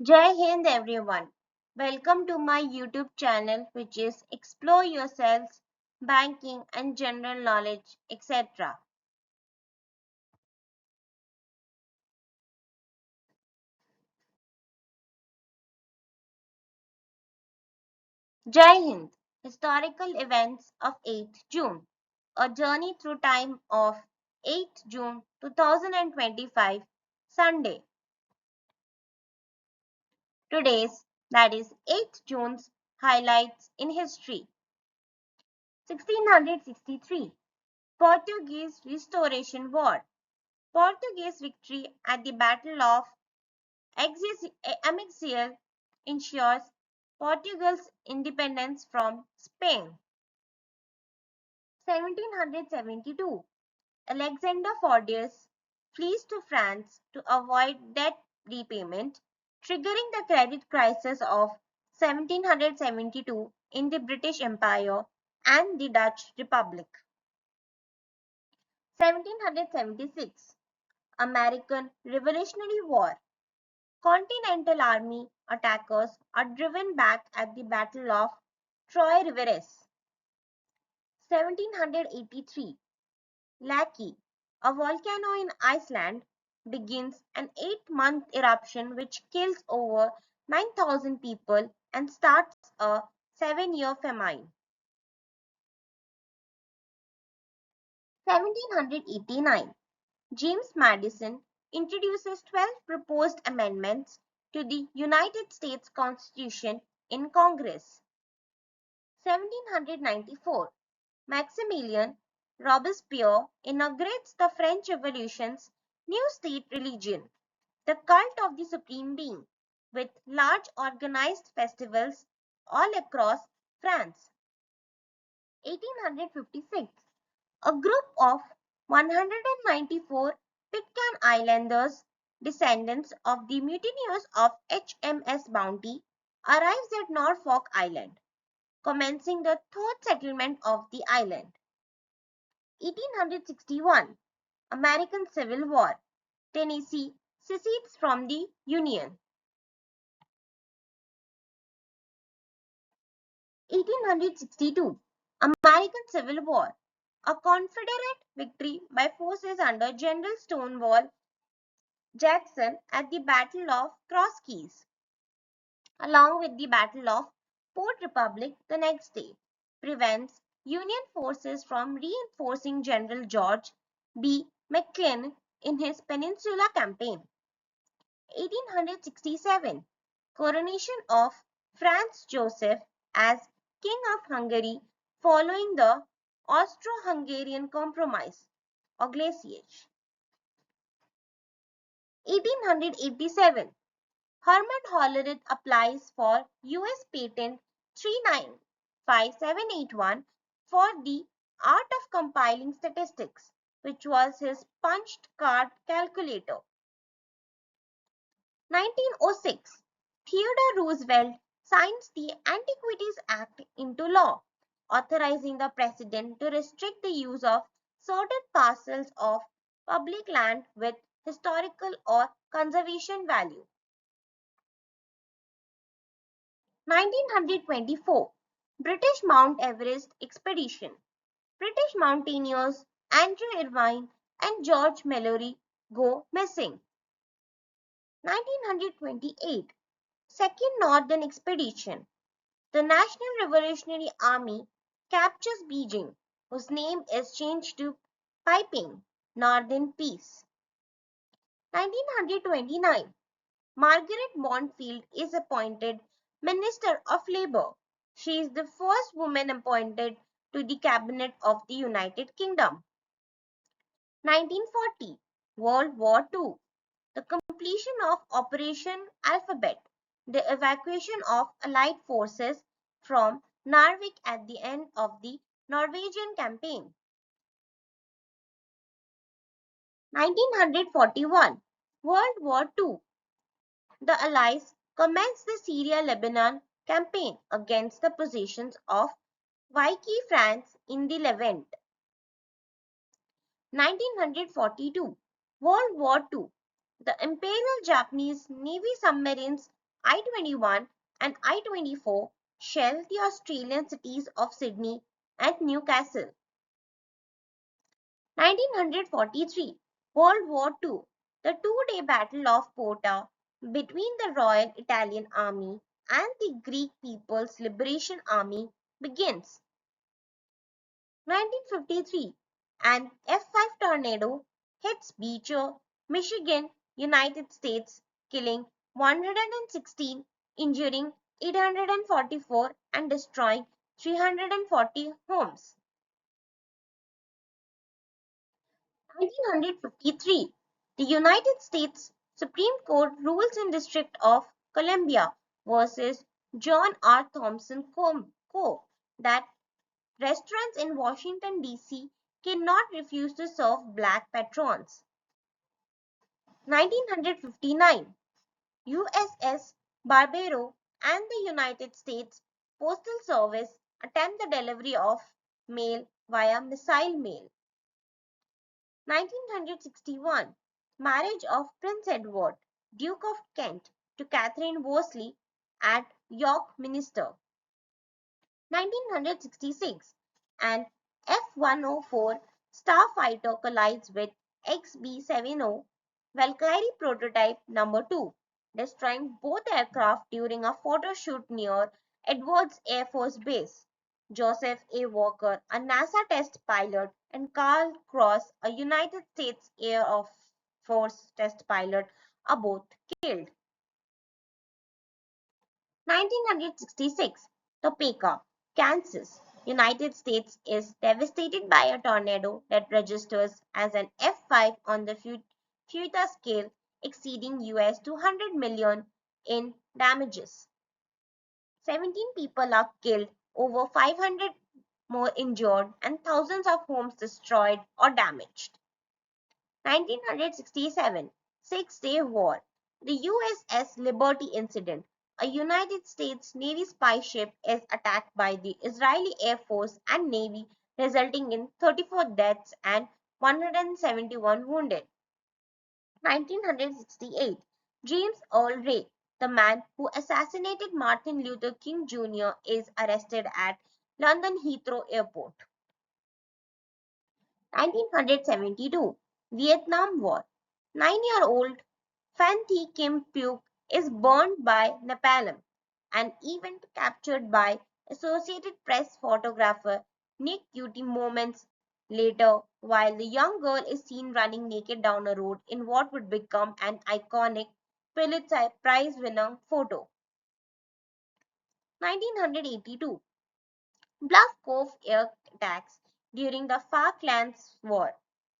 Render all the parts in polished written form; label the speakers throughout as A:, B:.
A: Jai Hind everyone. Welcome to my YouTube channel which is Explore Yourselves, Banking and General Knowledge, etc. Jai Hind. Historical events of 8th June. A journey through time of 8th June 2025, Sunday. Today's, that is 8th June's highlights in history. 1663. Portuguese Restoration War. Portuguese victory at the Battle of Amexil ensures Portugal's independence from Spain. 1772. Alexander Fordius flees to France to avoid debt repayment, triggering the credit crisis of 1772 in the British Empire and the Dutch Republic. 1776. American Revolutionary War. Continental Army attackers are driven back at the Battle of Trois Rivieres. 1783. Laki, a volcano in Iceland, begins an 8-month eruption which kills over 9,000 people and starts a 7-year famine. 1789. James Madison introduces 12 proposed amendments to the United States Constitution in Congress. 1794. Maximilien Robespierre inaugurates the French Revolution's new state religion, the cult of the Supreme Being, with large organized festivals all across France. 1856. A group of 194 Pitcairn Islanders, descendants of the mutineers of HMS Bounty, arrives at Norfolk Island, commencing the third settlement of the island. 1861. American Civil War. Tennessee secedes from the Union. 1862. American Civil War. A Confederate victory by forces under General Stonewall Jackson at the Battle of Cross Keys, along with the Battle of Port Republic the next day, prevents Union forces from reinforcing General George B. McClellan in his Peninsula Campaign. 1867. Coronation of Franz Joseph as King of Hungary following the Austro-Hungarian Compromise or glaciage. 1887. Herman Hollerith applies for US patent 395781 for the art of compiling statistics, which was his punched card calculator. 1906. Theodore Roosevelt signs the Antiquities Act into law, authorizing the president to restrict the use of certain parcels of public land with historical or conservation value. 1924. British Mount Everest expedition. British mountaineers Andrew Irvine and George Mallory go missing. 1928. Second Northern Expedition. The National Revolutionary Army captures Beijing, whose name is changed to Piping Northern Peace. 1929. Margaret Montfield is appointed Minister of Labour. She is the first woman appointed to the Cabinet of the United Kingdom. 1940. World War II. The completion of Operation Alphabet, the evacuation of Allied forces from Narvik at the end of the Norwegian campaign. 1941. World War II. The Allies commenced the Syria-Lebanon campaign against the positions of Vichy France in the Levant. 1942. World War II. The Imperial Japanese Navy submarines I-21 and I-24 shell the Australian cities of Sydney and Newcastle. 1943 World War II. The two-day Battle of Porta between the Royal Italian Army and the Greek People's Liberation Army begins. 1953 An F5 tornado hits Beecher, Michigan, United States, killing 116, injuring 844 and destroying 340 homes. 1953 The United States Supreme Court rules in District of Columbia versus John R. Thompson Co. that restaurants in Washington, D.C. cannot refuse to serve black patrons. 1959 USS Barbaro and the United States Postal Service attempt the delivery of mail via missile mail. 1961 Marriage of Prince Edward, Duke of Kent, to Catherine Wolsey at York Minster. 1966 An F-104 starfighter collides with XB-70 Valkyrie prototype number 2, destroying both aircraft during a photo shoot near Edwards Air Force Base. Joseph A. Walker, a NASA test pilot, and Carl Cross, a United States Air Force test pilot, are both killed. 1966 Topeka, Kansas, United States is devastated by a tornado that registers as an F5 on the Fuita scale, exceeding US 200 million in damages. 17 people are killed, over 500 more injured, and thousands of homes destroyed or damaged. 1967 Six-Day War. The USS Liberty incident. A United States Navy spy ship is attacked by the Israeli Air Force and Navy, resulting in 34 deaths and 171 wounded. 1968 James Earl Ray, the man who assassinated Martin Luther King Jr., is arrested at London Heathrow Airport. 1972 Vietnam War. 9-year-old Phan Thi Kim Phuc is burned by napalm, an event captured by Associated Press photographer Nick Cutie moments later while the young girl is seen running naked down a road in what would become an iconic Pulitzer Prize winner photo. 1982 Bluff Cove air attacks during the Falklands War.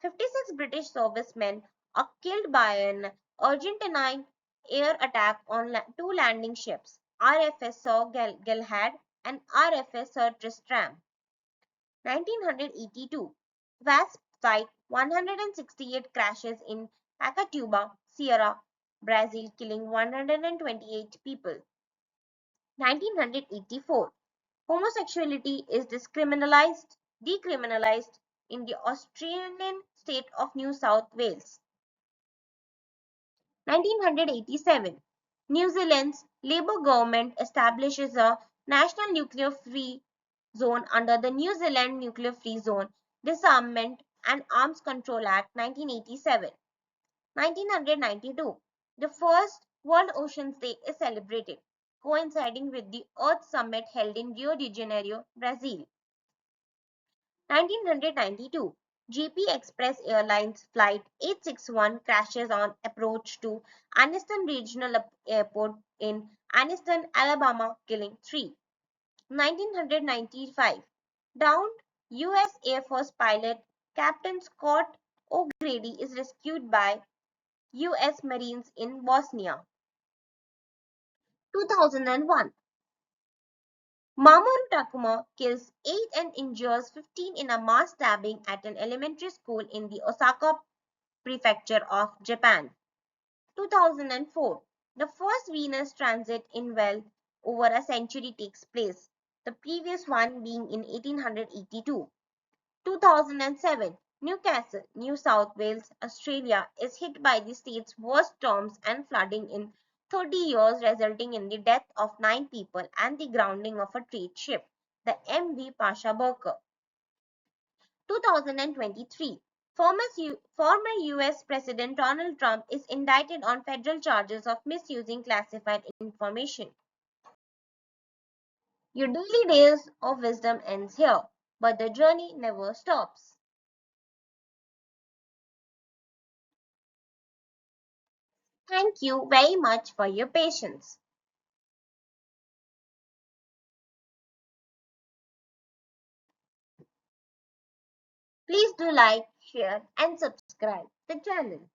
A: 56 British servicemen are killed by an Argentine air attack on two landing ships, RFS Sir Galahad and RFS Sir Tristram. 1982 Wasp Flight 168 crashes in Pacatuba, Ceará, Brazil, killing 128 people. 1984 Homosexuality is decriminalized in the Australian state of New South Wales. 1987 New Zealand's Labour government establishes a national nuclear-free zone under the New Zealand Nuclear-Free Zone Disarmament and Arms Control Act 1987. 1992 The first World Oceans Day is celebrated, coinciding with the Earth Summit held in Rio de Janeiro, Brazil. 1992 JP Express Airlines Flight 861 crashes on approach to Anniston Regional Airport in Anniston, Alabama, killing 3. 1995 Downed U.S. Air Force pilot Captain Scott O'Grady is rescued by U.S. Marines in Bosnia. 2001 Mamoru Takuma kills 8 and injures 15 in a mass stabbing at an elementary school in the Osaka prefecture of Japan. 2004 The first Venus transit in well over a century takes place, the previous one being in 1882. 2007 Newcastle, New South Wales, Australia is hit by the state's worst storms and flooding in 30 years, resulting in the death of 9 people and the grounding of a trade ship, the MV Pasha Burker. 2023. Former US President Donald Trump is indicted on federal charges of misusing classified information. Your daily dose of wisdom ends here, but the journey never stops. Thank you very much for your patience. Please do like, share and subscribe the channel.